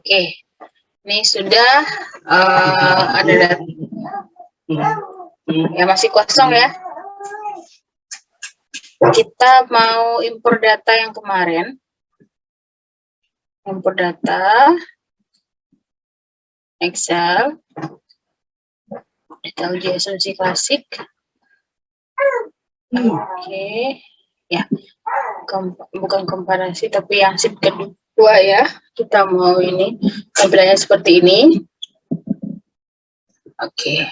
Oke, ini sudah ada data. Ya, masih kosong ya. Kita mau impor data yang kemarin. Impor data Excel, data uji asumsi klasik. Oke, ya, bukan komparasi tapi yang sheet kedua ya. Kita mau ini tampilannya seperti ini. Oke.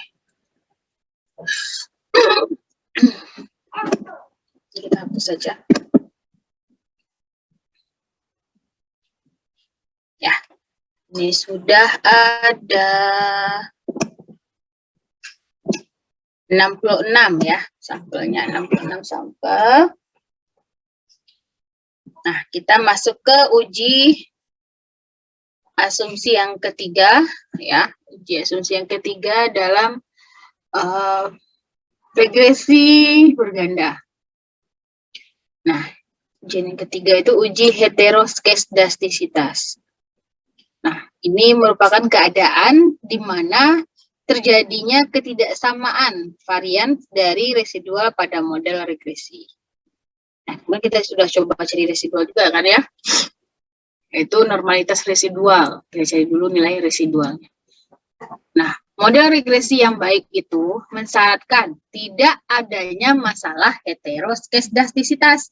Kita hapus saja. Ya, ini sudah ada 66 ya, sampelnya 66 sampel. Nah, kita masuk ke uji asumsi yang ketiga ya. Uji asumsi yang ketiga dalam regresi berganda. Nah, ujian yang ketiga itu uji heteroskedastisitas. Nah, ini merupakan keadaan di mana terjadinya ketidaksamaan varian dari residual pada model regresi. Nah, kemudian kita sudah coba cari residual juga kan ya, yaitu normalitas residual. Kita cari dulu nilai residualnya. Nah, model regresi yang baik itu mensyaratkan tidak adanya masalah heteroskedastisitas.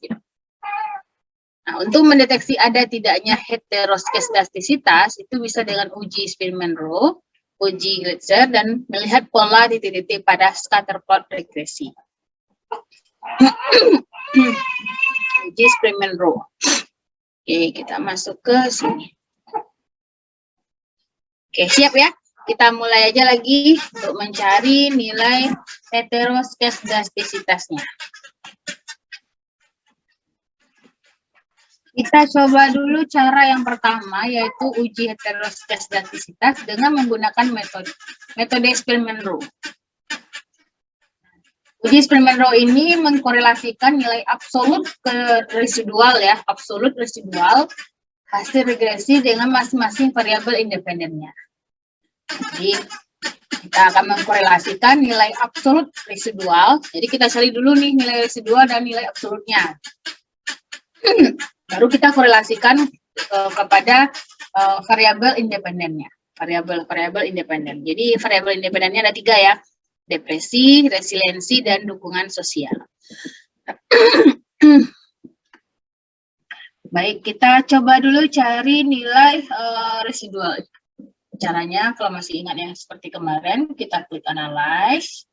Nah, untuk mendeteksi ada tidaknya heteroskedastisitas itu bisa dengan uji Spearman-Rho, uji Glitzer, dan melihat pola titik-titik pada scatter plot regresi. Uji Spearman-Rho. Oke, kita masuk ke sini. Oke, siap ya? Kita mulai aja lagi untuk mencari nilai heteroskedastisitasnya. Kita coba dulu cara yang pertama, yaitu uji heteroskedastisitas dengan menggunakan metode Spearman-Rho. Uji Spearman-Rho ini mengkorelasikan nilai absolut ke residual ya, absolut residual hasil regresi dengan masing-masing variabel independennya. Jadi kita akan mengkorelasikan nilai absolut residual. Jadi kita cari dulu nih nilai residual dan nilai absolutnya. Baru kita korelasikan kepada variabel independennya, variabel independen. Jadi variabel independennya ada 3 ya, depresi, resiliensi, dan dukungan sosial. Baik, kita coba dulu cari nilai residual. Caranya, kalau masih ingat yang seperti kemarin, kita klik analyze,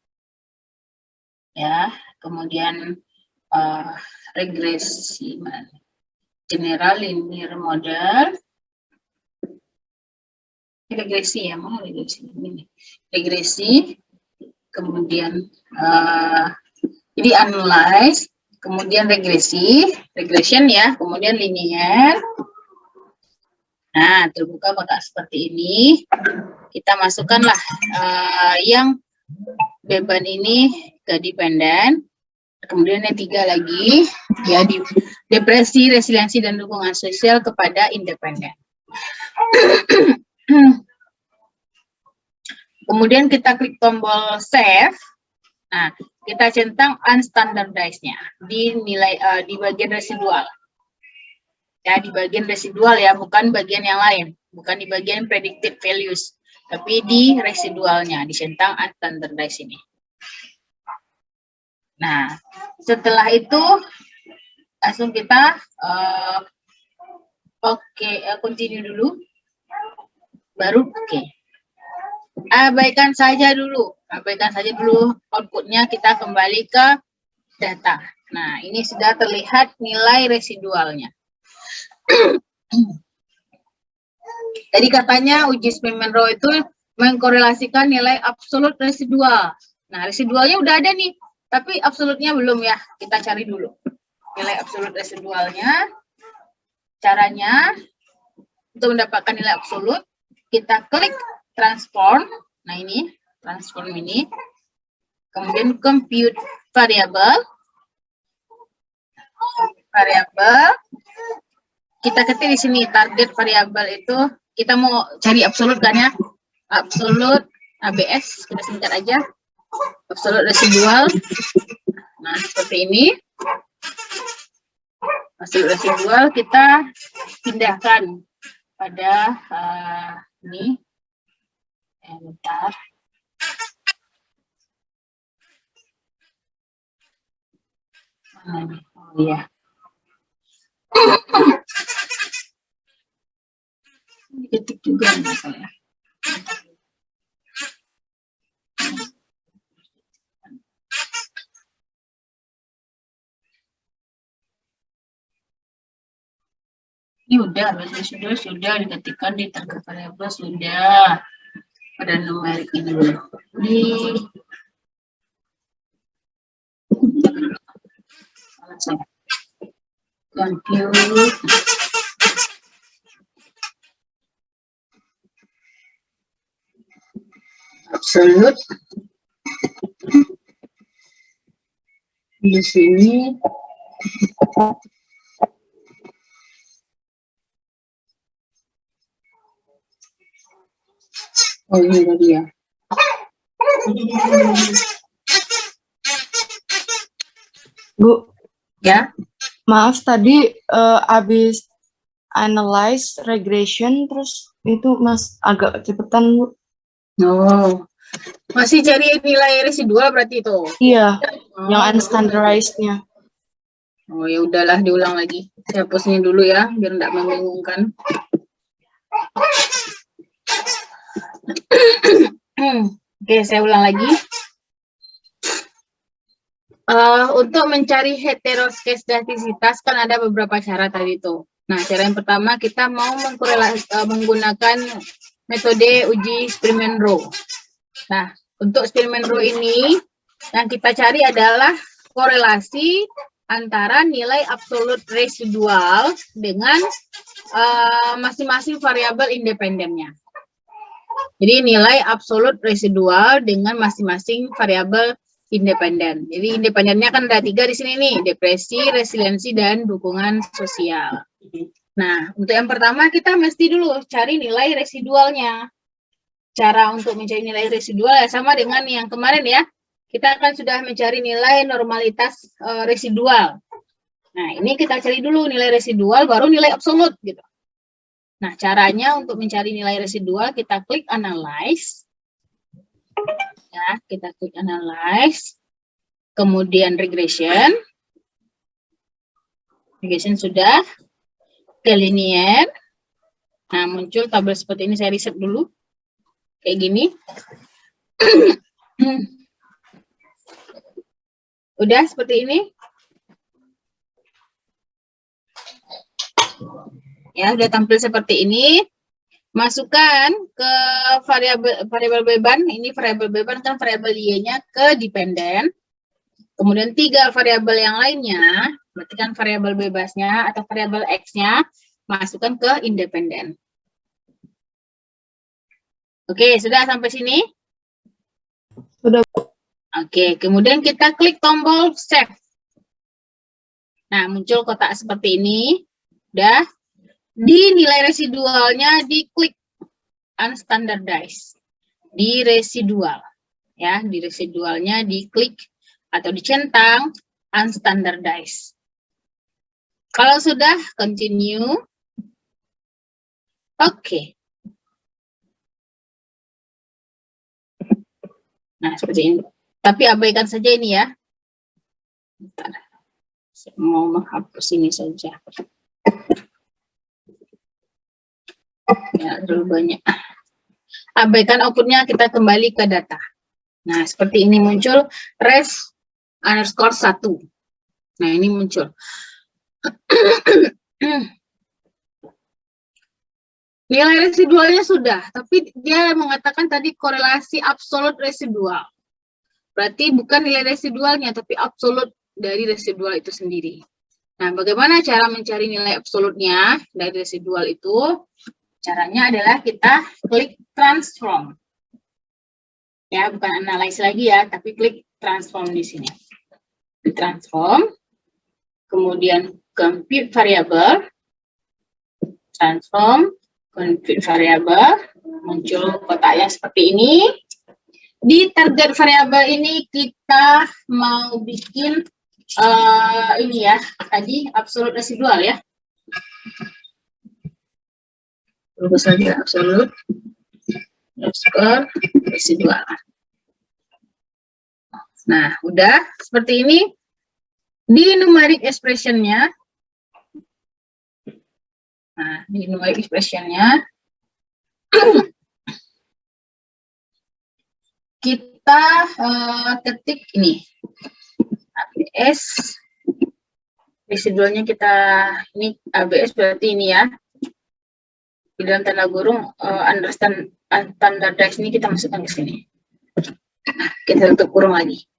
ya, kemudian regresi general linear model, regresi ya, mana regresi ini? Regresi, kemudian jadi analyze, kemudian regression ya, kemudian linear. Nah, terbuka kotak seperti ini. Kita masukkanlah yang beban ini ke dependen. Kemudian yang 3 lagi, ya, di depresi, resiliensi, dan dukungan sosial kepada independen. Kemudian kita klik tombol save. Nah, kita centang unstandardized-nya di nilai di bagian residual. Ya, di bagian residual ya, bukan bagian yang lain, bukan di bagian predicted values, tapi di residualnya, centang unstandardized ini. Nah, setelah itu langsung kita continue dulu, baru abaikan saja dulu outputnya, kita kembali ke data. Nah, ini sudah terlihat nilai residualnya. Tadi katanya uji Spearman-Rho itu mengkorelasikan nilai absolut residual. Nah, residualnya udah ada nih, tapi absolutnya belum ya. Kita cari dulu nilai absolut residualnya. Caranya untuk mendapatkan nilai absolut, kita klik transform. Nah, ini transform ini. Kemudian compute variable. Kita ketik di sini target variabel itu kita mau cari absolut kan ya? Absolut ABS, kita singkat aja. Absolut residual. Nah, seperti ini. Absolut residual kita pindahkan pada ini. Bentar. Oh iya. Ketik juga saya. Ini udah, sudah diketikkan di target variabel sudah pada numerik ini. Di compute absolute di sini oh ini tadi ya. Bu, Ya, maaf tadi habis analyze regression terus itu Mas agak cepetan, Bu. oh masih cari nilai residual berarti itu. Iya, yang unstandardized-nya. Oh ya udahlah, diulang lagi. Saya hapus ini dulu ya, biar tidak membingungkan. Oke, saya ulang lagi. Untuk mencari heteroskedastisitas kan ada beberapa cara tadi tuh. Nah, cara yang pertama kita mau menggunakan metode uji Spearman-Rho. Nah, untuk Spearman-Rho ini yang kita cari adalah korelasi antara nilai absolut residual dengan masing-masing variabel independennya. Jadi nilai absolut residual dengan masing-masing variabel independen. Jadi independennya kan ada 3 di sini nih, depresi, resiliensi, dan dukungan sosial. Nah, untuk yang pertama kita mesti dulu cari nilai residualnya. Cara untuk mencari nilai residual ya sama dengan yang kemarin ya. Kita akan sudah mencari nilai normalitas residual. Nah, ini kita cari dulu nilai residual, baru nilai absolut gitu. Nah, caranya untuk mencari nilai residual kita klik analyze. Ya, kita klik analyze, kemudian regression. Regression sudah. Ke linear. Nah, muncul tabel seperti ini, saya riset dulu. Kayak gini. Udah seperti ini. Ya, udah tampil seperti ini. Masukkan ke variabel beban, ini variabel beban kan variabel Y-nya ke dependen. Kemudian 3 variabel yang lainnya, berarti kan variabel bebasnya atau variabel X-nya, masukkan ke independen. Oke, sudah sampai sini? Sudah. Oke, kemudian kita klik tombol save. Nah, muncul kotak seperti ini. Udah. Di nilai residualnya diklik unstandardized. Di residual. Ya, di residualnya diklik atau dicentang unstandardized. Kalau sudah, continue. Oke. Nah, seperti ini. Tapi abaikan saja ini ya. Bentar. Saya mau menghapus ini saja. Ya, terlalu banyak. Abaikan outputnya, kita kembali ke data. Nah, seperti ini muncul res underscore 1. Nah, ini muncul. Nilai residualnya sudah, tapi dia mengatakan tadi korelasi absolut residual. Berarti bukan nilai residualnya, tapi absolut dari residual itu sendiri. Nah, bagaimana cara mencari nilai absolutnya dari residual itu? Caranya adalah kita klik transform. Ya, bukan analyze lagi ya, tapi klik transform di sini. Transform, kemudian compute variable, transform, Config variabel, muncul kotak yang seperti ini. Di target variabel ini kita mau bikin ini ya, tadi absolute residual ya. Terus saja absolute residual. Nah, udah seperti ini. Di numeric expression-nya, nah, di numeric expression-nya, kita ketik ini, ABS, residualnya kita, ini ABS berarti ini ya, di dalam tanda kurung, standardize ini kita masukkan ke sini. Kita tutup kurung lagi.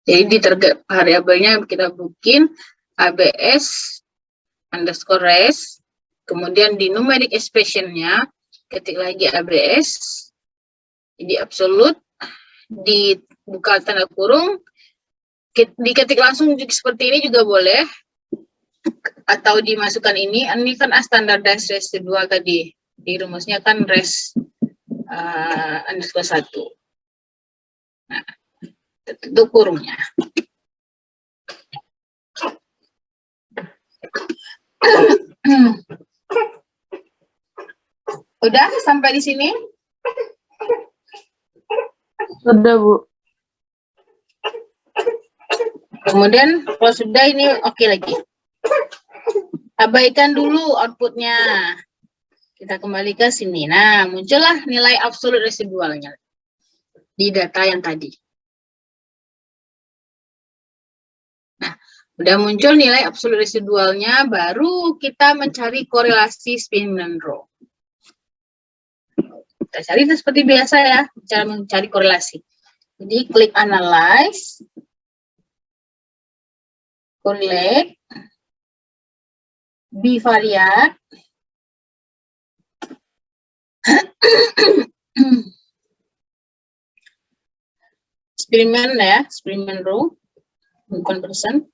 Jadi di target variabelnya kita bikin ABS underscore res, kemudian di numeric expression-nya ketik lagi ABS, jadi absolute, dibuka tanda kurung, diketik langsung seperti ini juga boleh, atau dimasukkan ini kan standardized residual tadi, di rumusnya kan res underscore 1. Nah, tutup kurungnya. Udah sampai di sini? Sudah, Bu. Kemudian kalau sudah ini oke lagi. Abaikan dulu outputnya. Kita kembali ke sini. Nah, muncullah nilai absolute residualnya di data yang tadi. Nah, udah muncul nilai absolute residualnya, baru kita mencari korelasi spin dan row. Kita cari seperti biasa ya, cara mencari korelasi. Jadi klik analyze, correlate, bivariate, eksperimen ya, eksperimen row, bukan persen.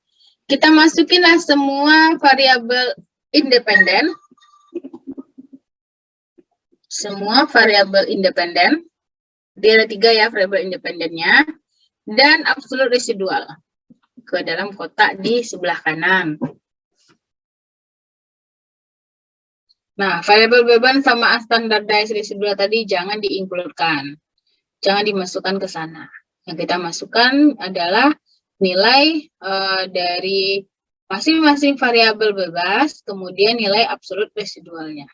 Kita masukinlah semua variabel independen. Semua variabel independen. Dia ada 3 ya variabel independennya. Dan absolute residual ke dalam kotak di sebelah kanan. Nah, variabel beban sama standardized residual tadi jangan di-include-kan. Jangan dimasukkan ke sana. Yang kita masukkan adalah nilai dari masing-masing variabel bebas, kemudian nilai absolute residualnya.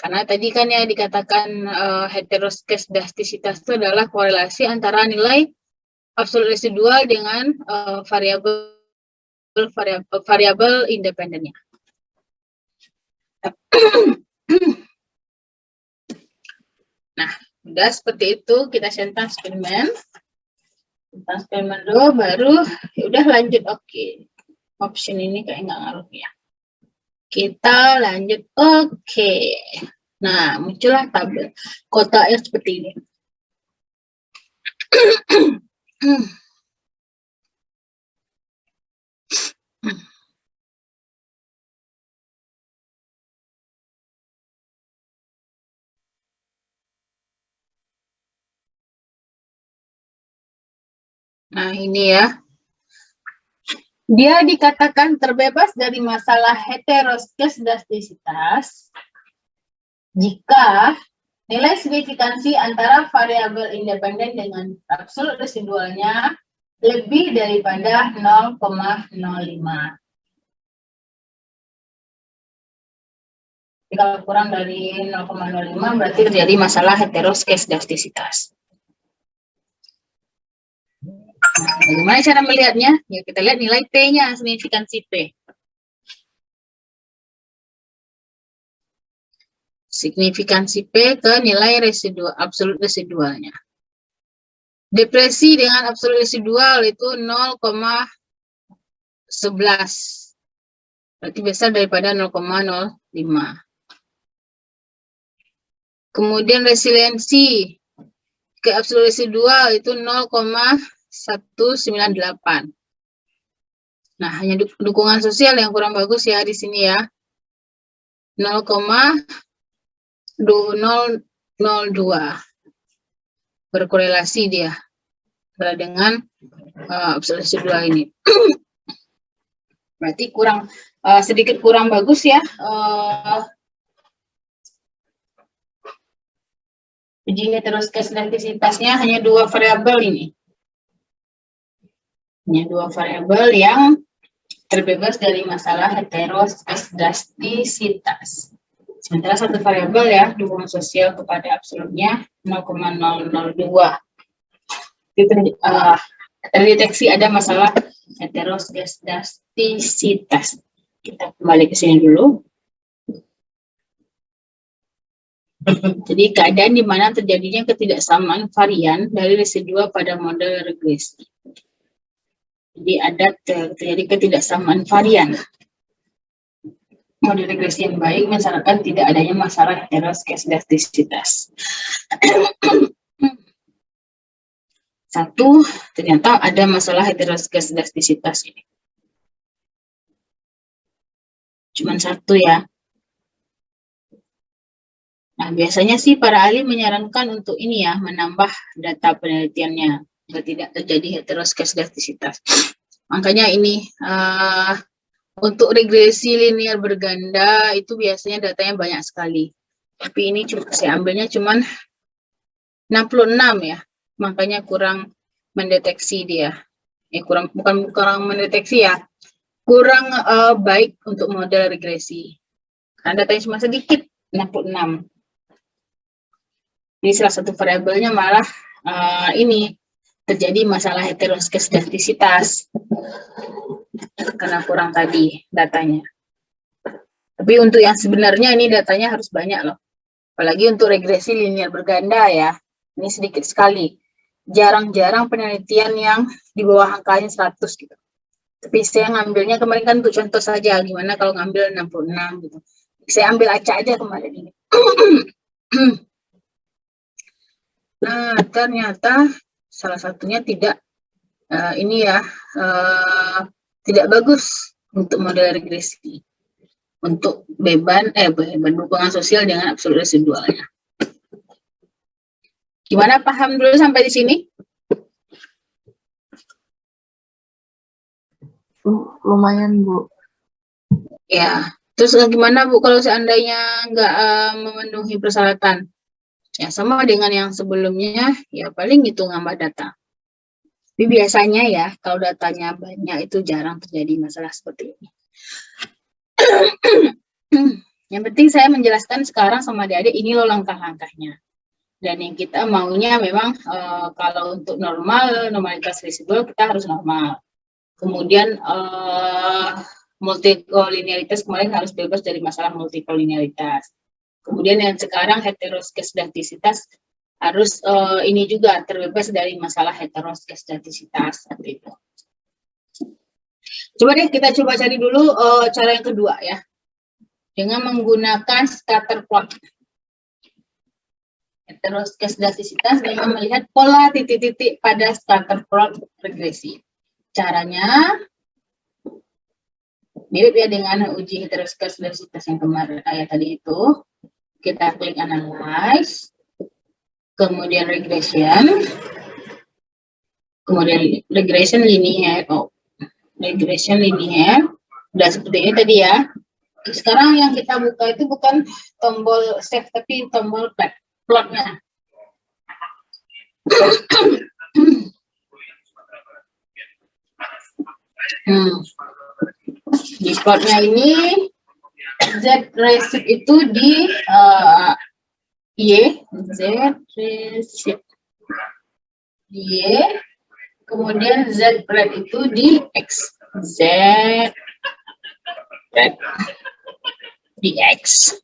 Karena tadi kan ya dikatakan heteroskedastisitas itu adalah korelasi antara nilai absolute residual dengan variabel independennya. Nah, udah seperti itu kita centang eksperimen. Centang eksperimen dulu, baru ya udah lanjut. Oke. Option ini kayak nggak ngaruh ya. Kita lanjut. Oke. Nah, muncullah tabel kotaknya seperti ini. Nah, ini ya. Dia dikatakan terbebas dari masalah heteroskedastisitas jika nilai signifikansi antara variabel independen dengan absolute residualnya lebih daripada 0,05. Jadi kalau kurang dari 0,05 berarti terjadi masalah heteroskedastisitas. Nah, bagaimana cara melihatnya? Ya, kita lihat nilai P-nya, signifikansi P. Signifikansi P ke nilai residual, absolut residualnya. Depresi dengan absolut residual itu 0,11. Berarti besar daripada 0,05. Kemudian resiliensi ke absolut residual itu 0,198. Nah, hanya dukungan sosial yang kurang bagus ya di sini ya. 0,2002. Berkorelasi dia dengan absolut residual ini. Berarti sedikit kurang bagus ya. Uji heteroskesitasnya hanya 2 variabel ini. Hanya 2 variabel yang terbebas dari masalah heteroskesdastisitas. Sementara 1 variabel ya, dukungan sosial kepada absolutnya 0,002. Terdeteksi ada masalah heteroskesdastisitas. Kita kembali ke sini dulu. Jadi keadaan di mana terjadinya ketidaksamaan varian dari residual pada model regresi. Jadi ada terjadi ketidaksamaan varian. Model regresi yang baik mensyaratkan tidak adanya masalah heteroskesdastisitas. Satu, ternyata ada masalah heteroskesdastisitas ini. Cuman 1 ya. Nah, biasanya sih para ahli menyarankan untuk ini ya, menambah data penelitiannya agar tidak terjadi heteroskesdastisitas. Makanya ini untuk regresi linear berganda itu biasanya datanya banyak sekali. Tapi ini saya ambilnya cuman 66 ya. Makanya kurang mendeteksi dia. Bukan kurang mendeteksi ya. Kurang baik untuk model regresi. Karena datanya cuma sedikit, 66. Ini salah satu variabelnya malah ini terjadi masalah heteroskesdastisitas karena kurang tadi datanya. Tapi untuk yang sebenarnya ini datanya harus banyak loh. Apalagi untuk regresi linear berganda ya. Ini sedikit sekali. Jarang-jarang penelitian yang di bawah angkanya 100 gitu. Tapi saya ngambilnya kemarin kan untuk contoh saja. Gimana kalau ngambil 66 gitu. Saya ambil acak aja kemarin ini. Nah, ternyata salah satunya tidak tidak bagus untuk model regresi. Untuk beban dukungan sosial dengan absolut residualnya. Gimana, paham dulu sampai di sini? Lumayan, Bu. Ya, terus gimana Bu kalau seandainya nggak memenuhi persyaratan? Ya, sama dengan yang sebelumnya, ya paling itu nambah data. Tapi biasanya ya, kalau datanya banyak itu jarang terjadi masalah seperti ini. Yang penting saya menjelaskan sekarang sama adik-adik, ini loh langkah-langkahnya. Dan yang kita maunya memang kalau untuk normalitas residual kita harus normal. Kemudian multikolinearitas kemarin harus bebas dari masalah multikolinearitas. Kemudian yang sekarang heteroskesdastisitas harus ini juga terbebas dari masalah heteroskesdastisitas seperti itu. Coba deh kita coba cari dulu cara yang kedua ya. Dengan menggunakan scatter plot. Heteroskesdastisitas dengan melihat pola titik-titik pada scatter plot regresi. Caranya mirip ya dengan uji heteroskesdastisitas yang kemarin tadi itu. Kita klik analyze, kemudian regression, kemudian regression linear, regression linear, udah seperti ini tadi ya. Sekarang yang kita buka itu bukan tombol save tapi tombol plotnya. Di plotnya ini Z resid itu di Y, Z resid di Y, kemudian Z red itu di X, Z red di X.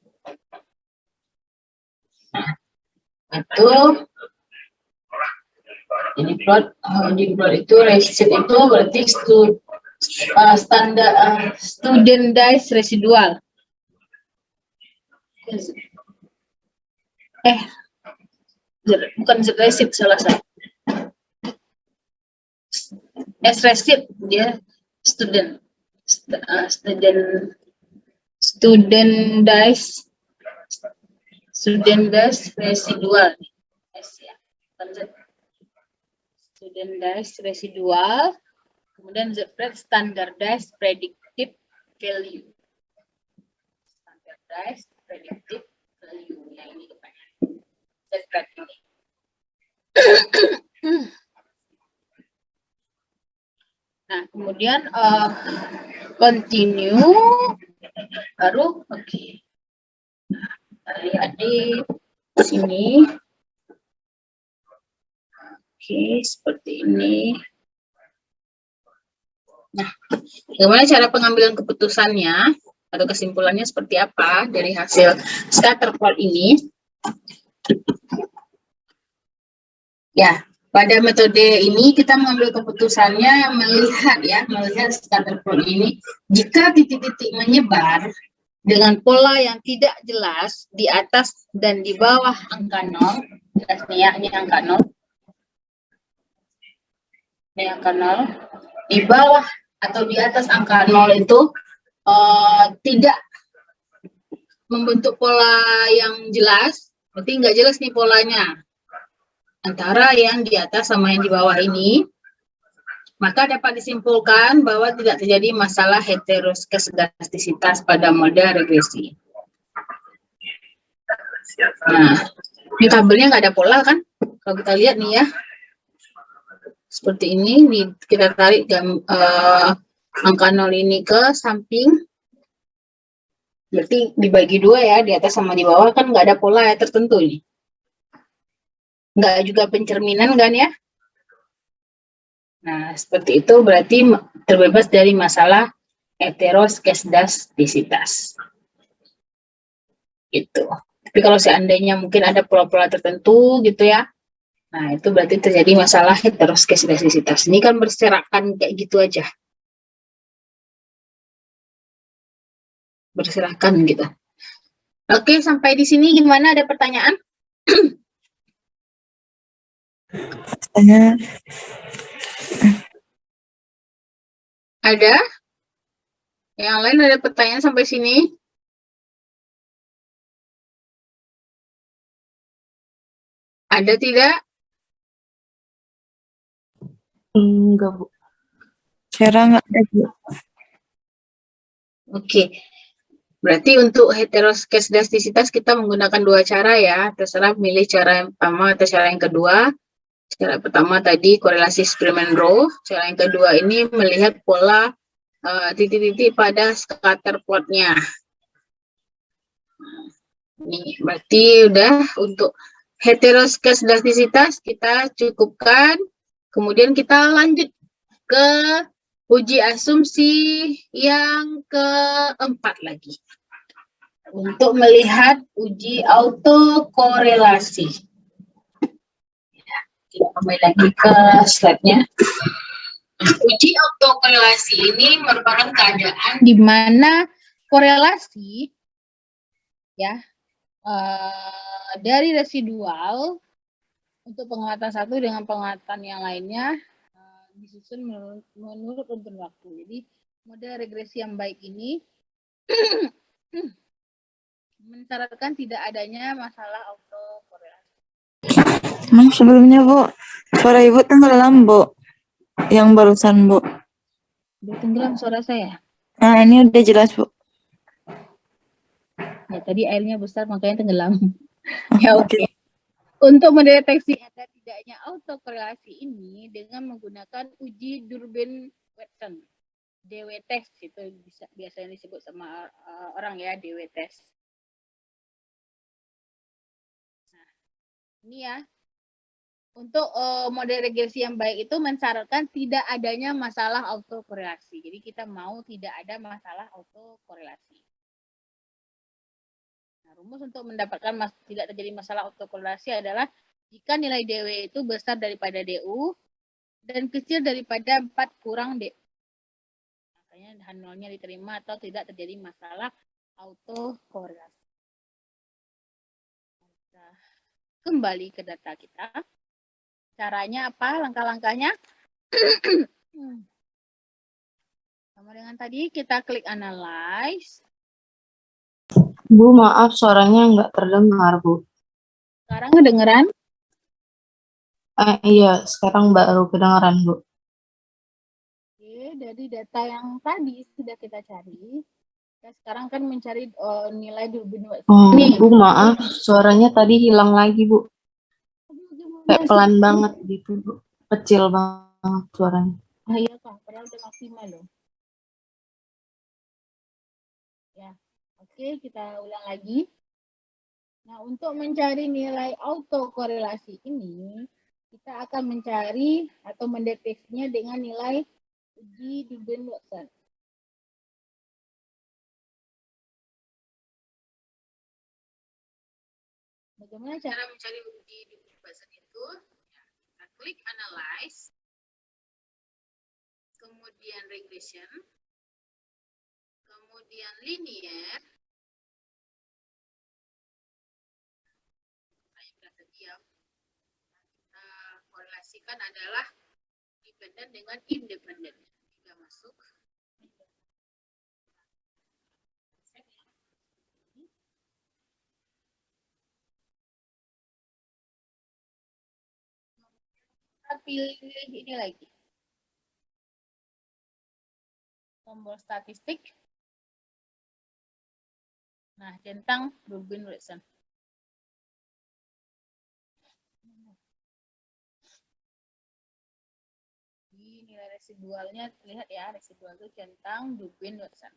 Nah, itu jadi di plot itu resid itu berarti standar studentized residual. Bukan Z-resid, salah saya. S-resid dia student studentized residual. Studentized residual, kemudian standardized predictive value. Standardized predictive value. Yang ini depannya. ini. Nah, kemudian continue, baru oke. Lihat di sini. Oke, seperti ini. Nah, bagaimana cara pengambilan keputusannya atau kesimpulannya seperti apa dari hasil scatter plot ini? Ya, pada metode ini kita mengambil keputusannya melihat scatter plot ini. Jika titik-titik menyebar dengan pola yang tidak jelas di atas dan di bawah angka 0, ini angka 0. Ini angka 0. Di bawah atau di atas angka 0 itu tidak membentuk pola yang jelas, berarti nggak jelas nih polanya antara yang di atas sama yang di bawah ini, maka dapat disimpulkan bahwa tidak terjadi masalah heteroskedastisitas pada model regresi. Nah, ini tabelnya nggak ada pola kan? Kalau kita lihat nih ya, seperti ini, kita tarik angka 0 ini ke samping, berarti dibagi dua ya, di atas sama di bawah kan nggak ada pola ya tertentu nih. Nggak juga pencerminan kan ya. Nah, seperti itu berarti terbebas dari masalah heteroskedastisitas. Gitu. Tapi kalau seandainya mungkin ada pola-pola tertentu gitu ya, nah itu berarti terjadi masalah heteroskedastisitas. Ini kan berserakan kayak gitu aja. Berserakan gitu. Oke, sampai di sini gimana? Ada pertanyaan? Ada? Yang lain ada pertanyaan sampai sini? Ada tidak? Enggak, Bu. Cara nggak ada, Bu. Oke. Berarti untuk heteroskedastisitas kita menggunakan dua cara ya. Terserah milih cara yang pertama atau cara yang kedua. Cara pertama tadi korelasi Spearman Row. Cara yang kedua ini melihat pola titik-titik pada scatter plotnya. Ini berarti udah untuk heteroskedastisitas kita cukupkan. Kemudian kita lanjut ke uji asumsi yang keempat lagi. Untuk melihat uji autokorelasi. Kita kembali lagi ke slide-nya. Uji autokorelasi ini merupakan keadaan di mana korelasi ya dari residual untuk penguatan satu dengan penguatan yang lainnya disusun menurut urutan waktu. Jadi model regresi yang baik ini mensyaratkan tidak adanya masalah autokorelasi. Emang sebelumnya, Bu, suara Ibu tenggelam, Bu. Yang barusan, Bu. Udah tenggelam suara saya. Nah, ini udah jelas, Bu. Ya, tadi airnya besar makanya tenggelam. Ya, oke. Untuk mendeteksi ada tidaknya autokorelasi ini dengan menggunakan uji Durbin-Watson. DW test itu biasanya disebut sama orang ya, DW test. Nah, ini ya. Untuk model regresi yang baik itu mensyaratkan tidak adanya masalah autokorelasi. Jadi kita mau tidak ada masalah autokorelasi. Nah, rumus untuk mendapatkan tidak terjadi masalah autokorelasi adalah jika nilai DW itu besar daripada DU dan kecil daripada 4 kurang DU. Makanya nolnya diterima atau tidak terjadi masalah autokorelasi. Nah, kembali ke data kita. Caranya apa? Langkah-langkahnya? Sama dengan tadi, kita klik analyze. Bu, maaf suaranya nggak terdengar, Bu. Sekarang kedengeran? Iya, sekarang baru kedengaran, Bu. Oke, dari data yang tadi sudah kita cari, kita sekarang kan mencari nilai Durbin Watson. Oh, Nih, Bu, maaf suaranya tadi hilang lagi, Bu. Kayak pelan banget gitu, Bu. Kecil banget suaranya. Oh iya Kak, padahal udah maksimal loh. Ya, oke kita ulang lagi. Nah, untuk mencari nilai autokorelasi ini, kita akan mencari atau mendeteksinya dengan nilai uji Durbin Watson. Bagaimana cara mencari uji Durbin Watson itu? Ya, kita klik analyze, kemudian regression, kemudian linear. Yang kita korelasikan adalah dependen dengan independen. Jika masuk kita pilih ini lagi, tombol statistik. Nah, centang Durbin Watson. Di nilai residualnya terlihat ya, residual itu centang Durbin Watson.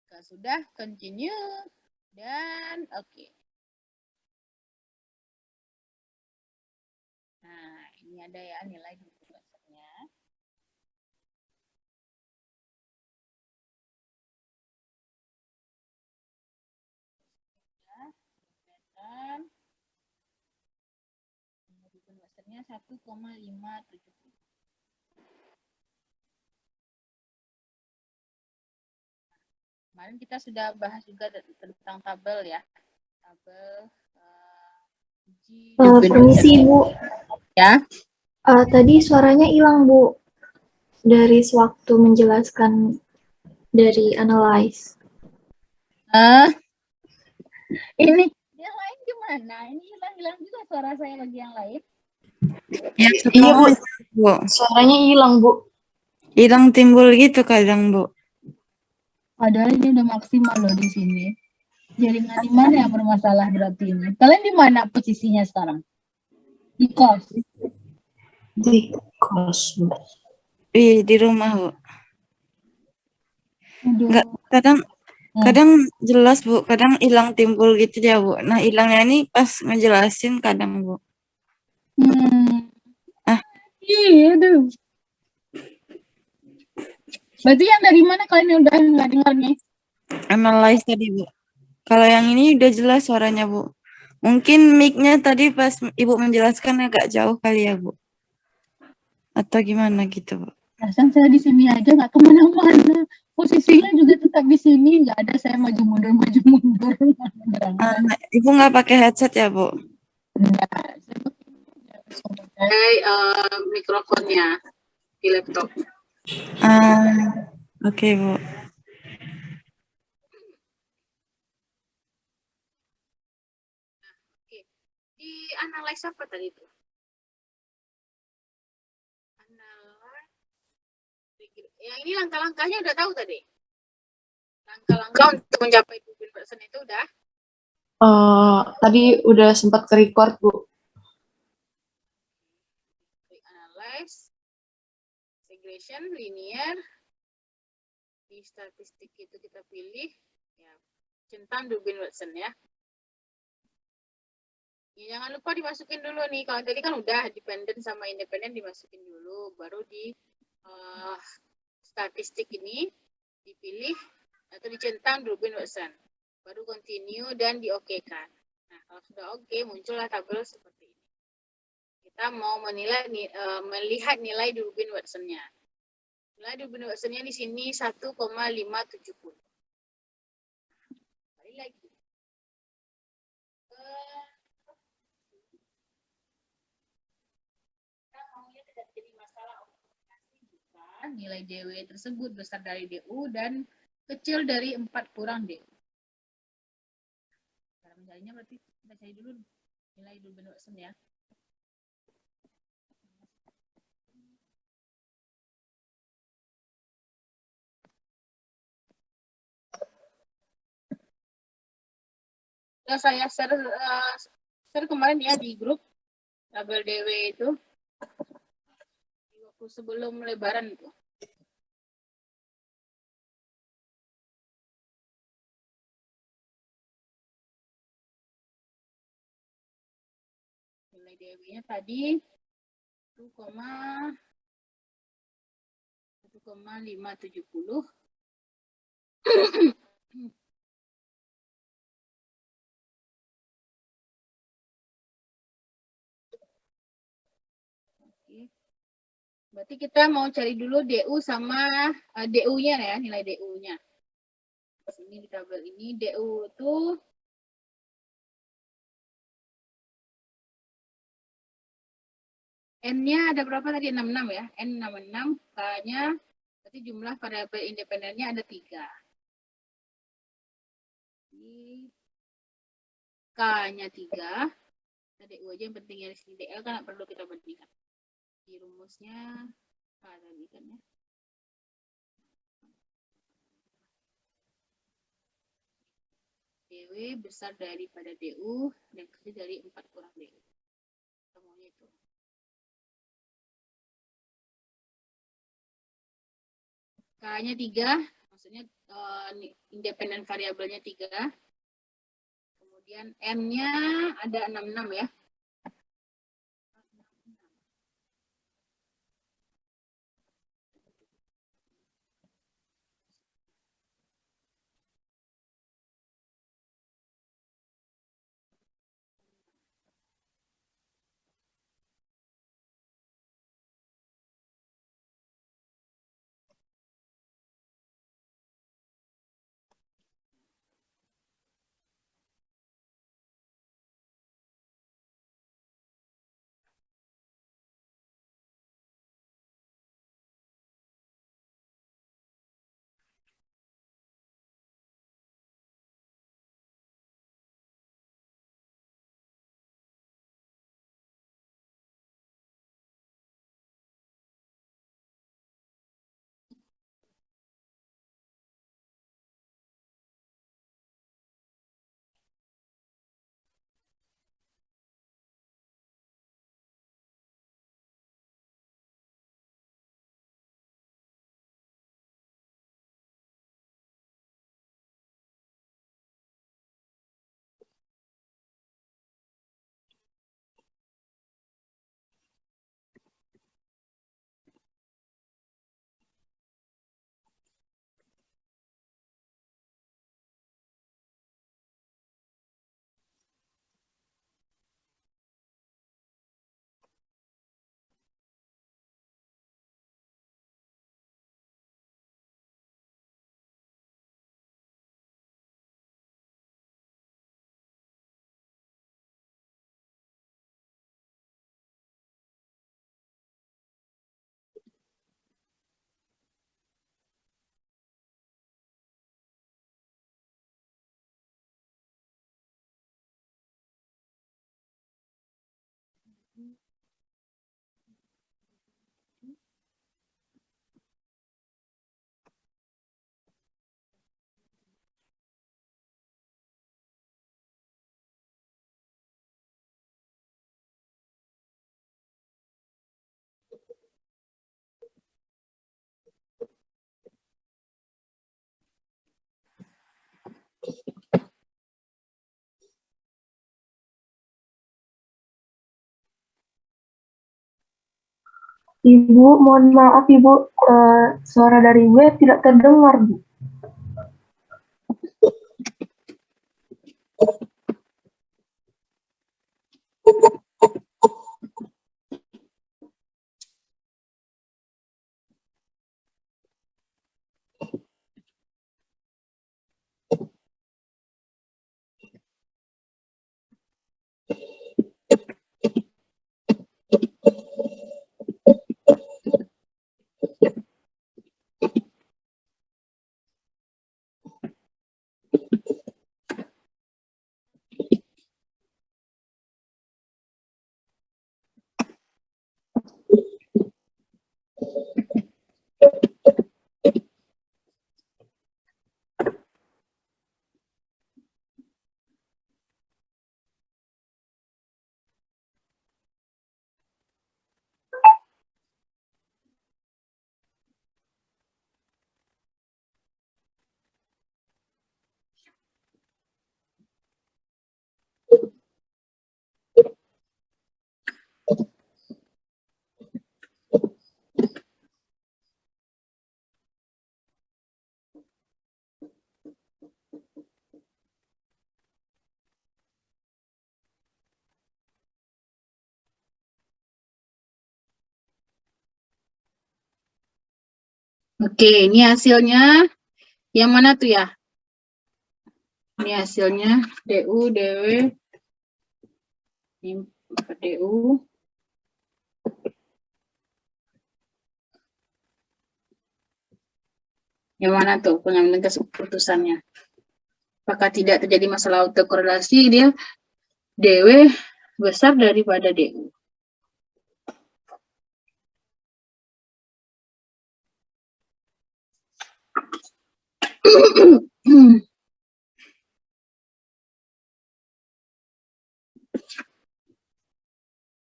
Jika sudah, continue dan oke. Nah, ini ada ya nilai Durbin Watson-nya. Dan Durbin Watson-nya 1,570. Kemarin kita sudah bahas juga tentang tabel ya. Tabel uji Durbin Permisi Watson. Bu, Ya. tadi suaranya hilang Bu dari sewaktu menjelaskan dari analyze. Ini yang lain gimana? Ini hilang-hilang juga suara saya bagi yang lain. Yang Iya, Bu. sekarang, Bu. Suaranya hilang, Bu. Hilang timbul gitu kadang, Bu. Padahal ini udah maksimal loh di sini. Jaringan di mana yang bermasalah berarti ini? Kalian di mana posisinya sekarang? Di kos. Di kos, Bu. Iya, di rumah, Bu. Aduh. Enggak, kadang jelas, Bu. Kadang hilang timbul gitu ya, Bu. Nah, hilangnya ini pas ngejelasin kadang, Bu. Iya, aduh. Berarti yang dari mana kalian yang udah nggak dengar nih? Analyze tadi, Bu. Kalau yang ini udah jelas suaranya, Bu. Mungkin mic-nya tadi pas Ibu menjelaskan agak jauh kali ya, Bu. Atau gimana gitu, Bu. Perasaan saya di sini aja nggak kemana-mana. Posisinya juga tetap di sini, nggak ada saya maju mundur. Ibu nggak pakai headset ya, Bu? Enggak. Mikrofonnya di laptop. Oke, Bu. Oke. Di analyze apa tadi itu? Yang ini langkah-langkahnya udah tahu tadi. Langkah-langkah untuk mencapai Durbin Watson itu udah. Tadi udah sempat ke-record, Bu. Analyze, regression, linear. Di statistik itu kita pilih ya, centang Durbin Watson ya. Ya, jangan lupa dimasukin dulu nih. Kalau tadi kan udah dependen sama independen dimasukin dulu, baru di statistik ini dipilih atau dicentang Durbin Watson, baru continue dan diokekan. Nah, kalau sudah oke, muncullah tabel seperti ini. Kita mau melihat nilai Durbin Watson-nya. Nilai Durbin Watson-nya di sini 1,570. Kali lagi. Kita maunya tidak jadi masalah untuk nilai DW tersebut besar dari DU dan kecil dari 4 kurang DU. Cara mencarinya berarti kita cari dulu nilai dulu bentuk ya. Sudah saya share kemarin ya di grup tabel DW itu di waktu sebelum lebaran itu. Nilai DW-nya tadi 1,570. Berarti kita mau cari dulu DU sama DU-nya ya, nilai DU-nya. Sini di tabel ini DU itu N-nya ada berapa tadi? 66 ya. N 66, K-nya berarti jumlah variabel independennya ada 3. Ini K-nya 3. Nah, DU aja yang penting ya di sini. DL kan perlu kita bandingkan. Di rumusnya K tadi kan ya. DW besar daripada DU dan kecil dari 4 kurang DU. Semuanya itu. K-nya 3, maksudnya independen variabelnya 3. Kemudian M-nya ada 66 ya. Ibu, mohon maaf Ibu, suara dari web tidak terdengar, Bu. Oke, ini hasilnya yang mana tuh ya? Ini hasilnya DU, DW, ini DU. Yang mana tuh pengambilan keputusannya? Apakah tidak terjadi masalah autokorelasi, dia DW besar daripada DU.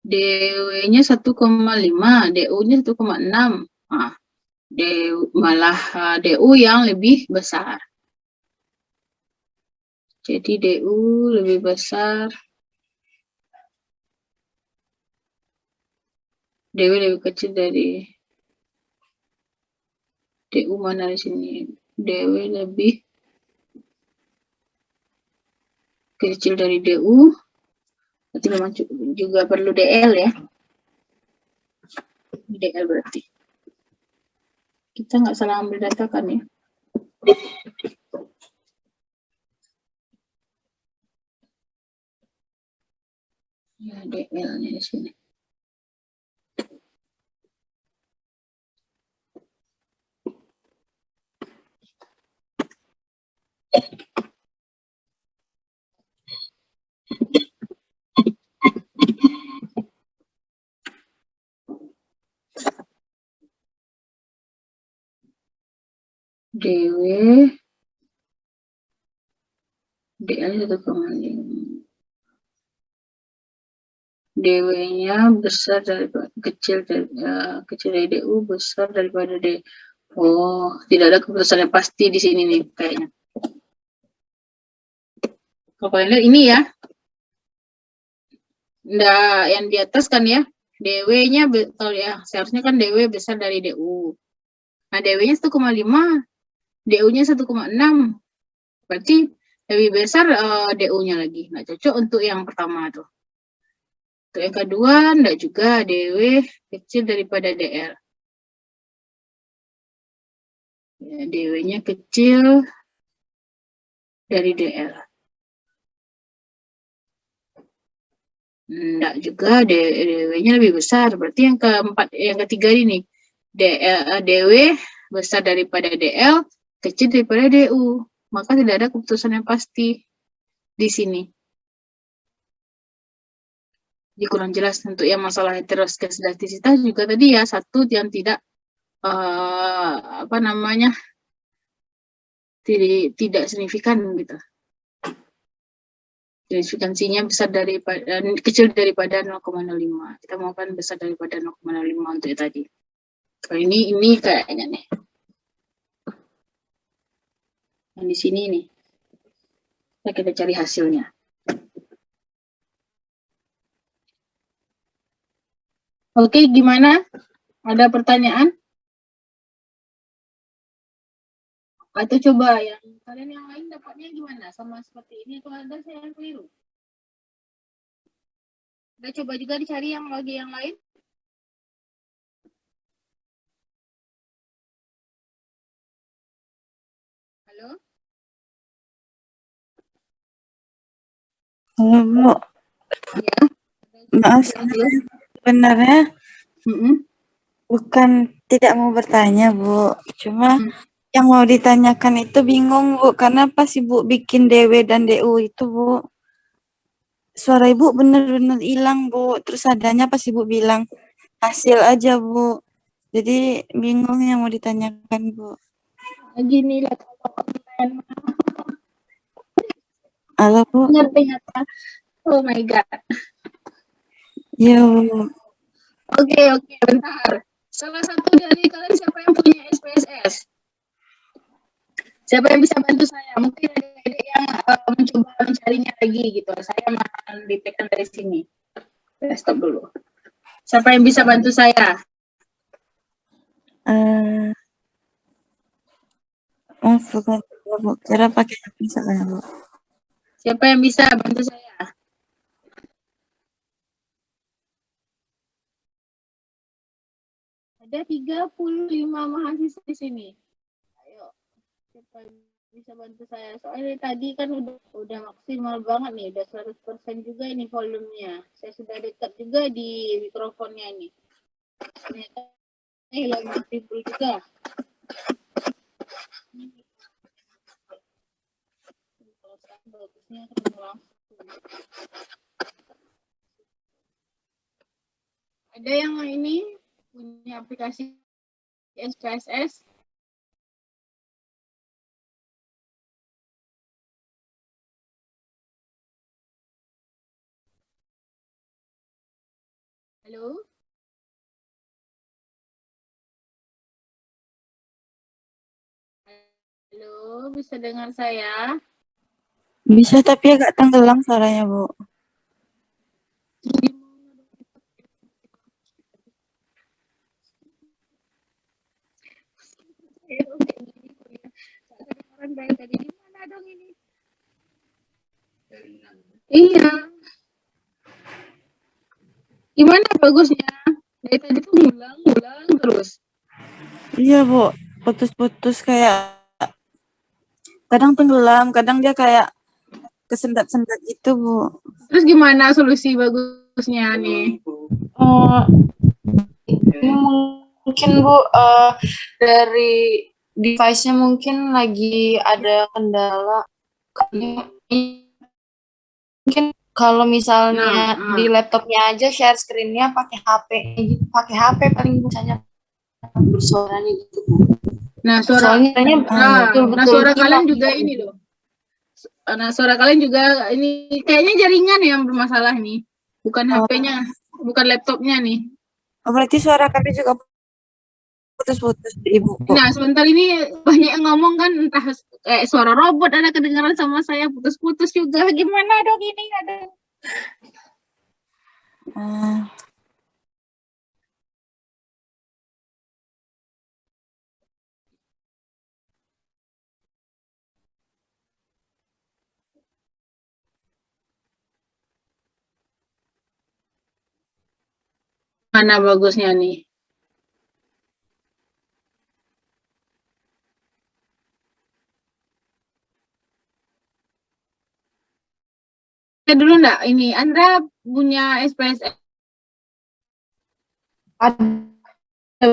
DW-nya 1,5, DU-nya 1,6. Nah, malah DU yang lebih besar. Jadi DU lebih besar, DW lebih kecil dari DU. Mana di sini? DW lebih kecil dari DU. Berarti memang juga perlu DL ya. DL berarti. Kita nggak salah ambil data kan ya. Ya, DL-nya di sini. DW DL 1,5. DW-nya besar daripada kecil dari DU, besar daripada D. Oh, tidak ada keputusan yang pasti di sini nih kayaknya. Kalau kalian lihat ini ya, nggak yang di atas kan ya, DW-nya kalau ya seharusnya kan DW besar dari DU. Nah, DW-nya 1,5, DU-nya 1,6. Berarti lebih besar DU-nya lagi. Nggak cocok untuk yang pertama tuh. Untuk yang kedua, enggak juga, DW kecil daripada DL. Ya, DW-nya kecil dari DL. Enggak juga, DW-nya lebih besar. Berarti yang keempat, yang ketiga ini, DW besar daripada DL, kecil daripada DU. Maka tidak ada keputusan yang pasti di sini. Jadi kurang jelas untuk yang masalah heteroskedastisitas juga tadi ya, satu yang tidak tidak signifikan gitu. Signifikansinya besar daripada kecil daripada 0,05. Kita mau kan besar daripada 0,05 untuk tadi. Kalau ini kayaknya nih. Yang di sini nih. Kita cari hasilnya. Oke, gimana? Ada pertanyaan? Atau coba kalian yang lain dapatnya gimana? Sama seperti ini atau ada saya yang keliru? Udah coba juga dicari yang lain? Halo? Halo Bu, Ya. maaf sebenarnya bukan tidak mau bertanya Bu, cuma yang mau ditanyakan itu bingung Bu, karena pas Ibu bikin DW dan DU itu Bu, suara Ibu benar-benar hilang Bu, terus adanya pas Ibu bilang hasil aja Bu, jadi bingung yang mau ditanyakan Bu. Gini lah. Halo Bu. Ternyata. Oh my God. Iya Bu. Oke, bentar. Salah satu dari kalian siapa yang punya SPSS? Siapa yang bisa bantu saya? Mungkin ada yang mencoba mencarinya lagi gitu. Saya mendetectkan dari sini. Stop dulu. Siapa yang bisa bantu saya? Maaf bukan Bu, kira pakai bisa Bu. Siapa yang bisa bantu saya? Ada 35 mahasiswa di sini. Ayo, siapa yang bisa bantu saya? Soalnya tadi kan udah maksimal banget nih, udah 100% juga ini volumenya. Saya sudah dekat juga di mikrofonnya nih. Ternyata hilang timbul juga. Kalau sekarang bagusnya ketemu langsung. Ada yang ini punya aplikasi SPSS? Halo? Halo, bisa dengar saya? Bisa tapi agak tenggelam suaranya, Bu. Kedengaran dari tadi, gimana dong ini? Iya. Gimana bagusnya? Dari tadi tuh ngulang terus. Iya, Bu. Putus-putus kayak kadang tenggelam, kadang dia kayak kesendat-sendat gitu, Bu. Terus gimana solusi bagusnya nih? Ini mungkin Bu dari device-nya mungkin lagi ada kendala. Mungkin kalau misalnya di laptopnya aja share screen-nya pakai HP gitu, pakai HP paling misalnya bersuaranya gitu Bu. Nah, suara kalian juga ini loh. Nah, suara kalian juga ini kayaknya jaringan yang bermasalah nih. Bukan HP-nya, bukan laptopnya nih. Oh, berarti suara kami juga putus-putus, Ibu. Nah, sebentar ini banyak yang ngomong kan, entah kayak suara robot ada kedengaran sama saya, putus-putus juga. Gimana dong ini? Ada. Mana bagusnya nih? Dulu enggak ini Andra punya SPSS? Ada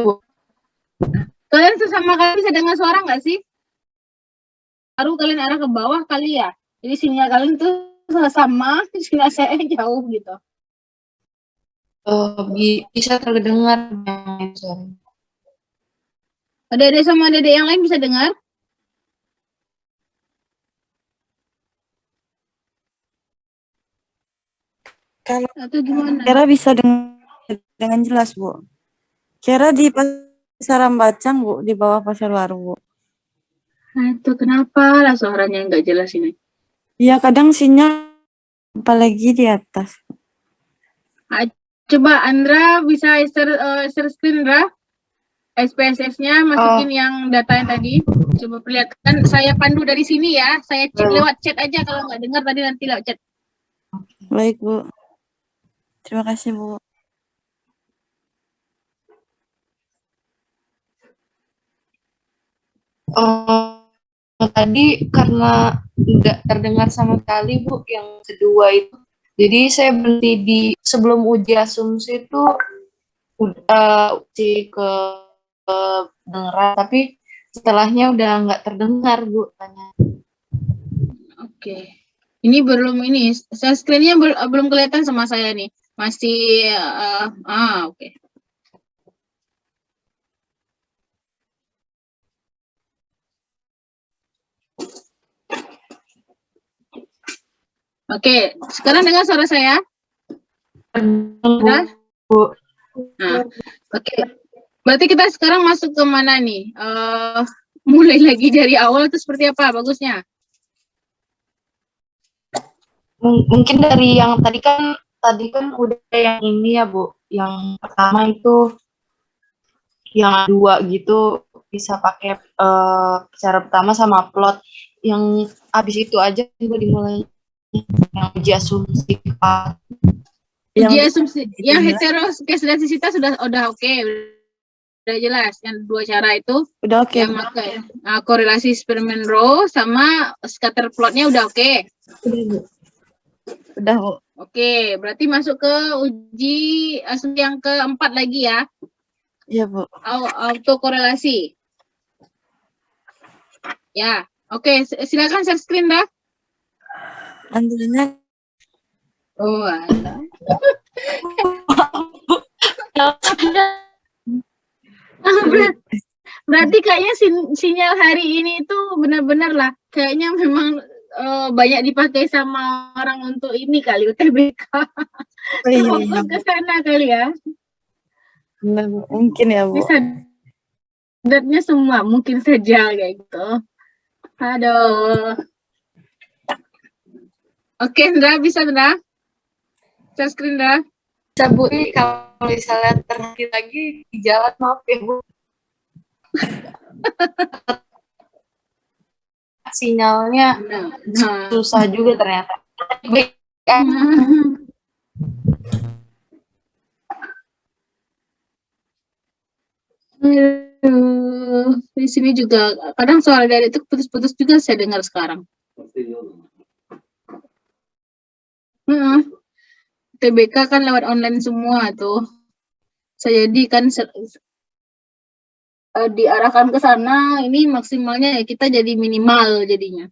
Bu. Kalian sesama kalian bisa dengar suara nggak sih? Baru kalian arah ke bawah kali ya. Jadi sinyal kalian tuh sama, sinyal saya jauh gitu. Bisa terdengar suara. Dede sama dede yang lain bisa dengar? Kalau Atau gimana? Kira bisa dengan jelas, Bu. Kira di Pasar Bacang, Bu, di bawah Pasar Baru, Bu. Nah, itu kenapa lah suaranya nggak jelas ini? Iya, kadang sinyal apalagi di atas. Coba Andra bisa share screen Andra. SPSS-nya masukin yang data yang tadi. Coba perlihatkan. Saya pandu dari sini ya. Saya lewat chat aja kalau nggak dengar tadi nanti lewat chat. Baik, Bu. Terima kasih, Bu. Tadi karena nggak terdengar sama sekali Bu yang kedua itu. Jadi saya berhenti di sebelum uji asumsi itu uji ke dengeran, tapi setelahnya udah nggak terdengar Bu. Oke. Ini belum ini. Saya screen-nya belum kelihatan sama saya nih. Masih oke. Oke, sekarang dengar suara saya? Sudah? Nah, oke. Berarti kita sekarang masuk ke mana nih? Mulai lagi dari awal itu seperti apa bagusnya? Mungkin dari yang tadi kan udah yang ini ya Bu. Yang pertama itu yang dua gitu bisa pakai cara pertama sama plot. Yang habis itu aja Bu dimulai yang uji asumsi. Uji asumsi yang heteroskedasisitas sudah oke. Udah jelas yang dua cara itu Udah oke, yang Bu. pakai korelasi Spearman row sama scatter plotnya udah oke. Udah, Bu. Udah, Bu. Oke, berarti masuk ke uji asumsi yang keempat lagi ya, Iya, Bu. autokorelasi. Ya, oke, silakan share screen dah. Andrenya Oh, alah. Berarti kayaknya sinyal hari ini itu benar-benar lah, kayaknya memang banyak dipakai sama orang untuk ini kali UTBK. oh, iya, Fokus ke sana kali ya. benar, Bu. Mungkin ya, Bu. Bisa datanya semua mungkin saja kayak gitu. Aduh. Oke, Ndra, bisa Ndra? Share screen Ndra. Bisa Bu, kalau misalnya terhenti lagi di jalan, maaf ya Bu. Sinyalnya Nah. susah juga ternyata. Baik, Di sini juga kadang suara dari itu putus-putus juga saya dengar sekarang. TBK kan lewat online semua tuh. Saya jadi kan diarahkan ke sana, ini maksimalnya ya kita jadi minimal jadinya.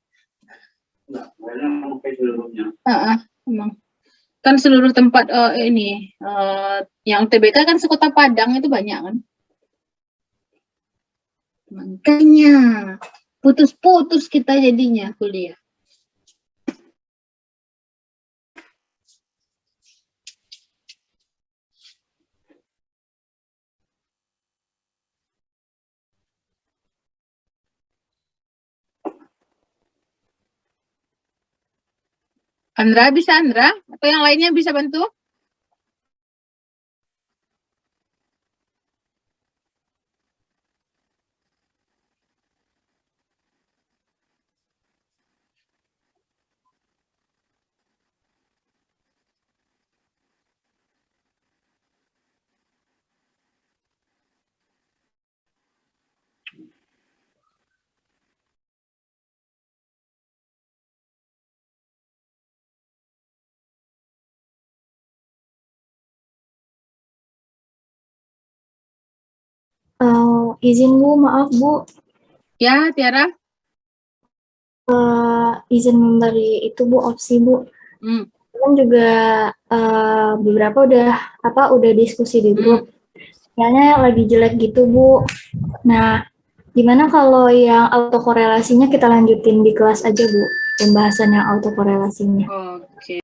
Emang. Kan seluruh tempat yang TBK kan sekota Padang itu banyak kan. Makanya putus-putus kita jadinya kuliah. Andra bisa Andra? Atau yang lainnya bisa bantu? Izin Bu, maaf Bu. Ya, Tiara. Izin memberi itu Bu, opsi Bu. Hmm. Kan juga beberapa udah diskusi di grup. Kayaknya lagi jelek gitu Bu. Nah, gimana kalau yang autokorelasinya kita lanjutin di kelas aja Bu, pembahasan yang autokorelasinya. Oke.